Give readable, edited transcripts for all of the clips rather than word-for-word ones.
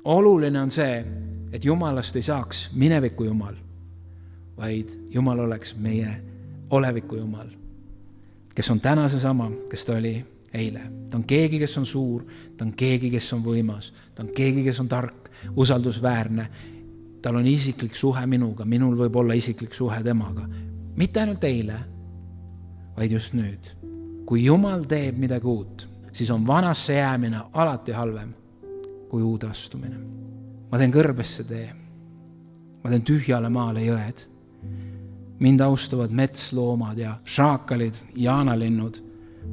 oluline on see, et Jumalast ei saaks mineviku Jumal, vaid Jumal oleks meie oleviku Jumal, kes on täna seesama, kes ta oli eile. Ta on keegi, kes on suur, ta on keegi, kes on võimas, ta on keegi, kes on tark, usaldusväärne. Tal on isiklik suhe minuga, minul võib olla isiklik suhe temaga. Mitte ainult eile, vaid just nüüd. Kui Jumal teeb midagi uut, siis on vanasse jäämine alati halvem kui uude astumine. Ma teen kõrbesse tee. Ma teen tühjale maale jõed. Mind austavad metsloomad ja šaakalid, jaanalinnud.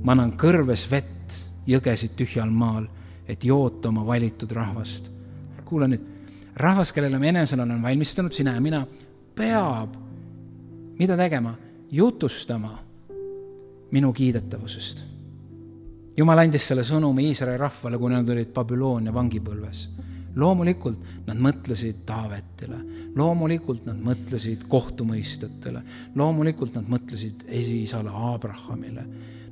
Ma annan kõrves vett, jõgesid tühjal maal, et joota oma valitud rahvast. Kuule nüüd, rahvas, kellele me enesel on valmistanud, sina ja mina, peab mida tegema? Jutustama minu kiidetavusest. Jumal andis selle sõnumi Iisraeli rahvale, kui nad olid Babyloonia vangipõlves. Loomulikult nad mõtlesid Taavetile, loomulikult nad mõtlesid kohtumõistetele, loomulikult nad mõtlesid esiisale Abrahamile,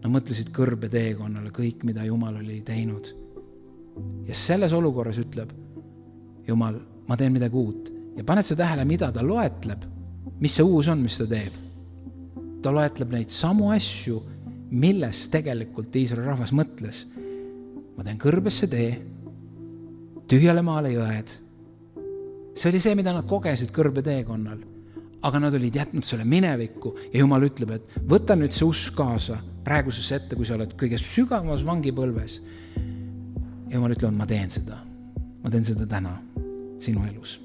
nad mõtlesid kõrbeteekonnale, kõik, mida Jumal oli teinud. Ja selles olukorras ütleb Jumal, ma teen midagi uut. Ja paned see tähele, mida ta loetleb, mis see uus on, mis ta teeb. Ta loetleb neid samu asju, milles tegelikult Iisraeli rahvas mõtles. Ma teen kõrbesse tee, tühjale maale jõed. See oli see, mida nad kogesid kõrbeteekonnal. Aga nad olid jätnud selle minevikku ja Jumal ütleb, et võta nüüd see usk kaasa praegusesse ette, kui sa oled kõige sügavamas vangipõlves. Ja Jumal ütleb, ma teen seda. Ma teen seda täna sinu elus.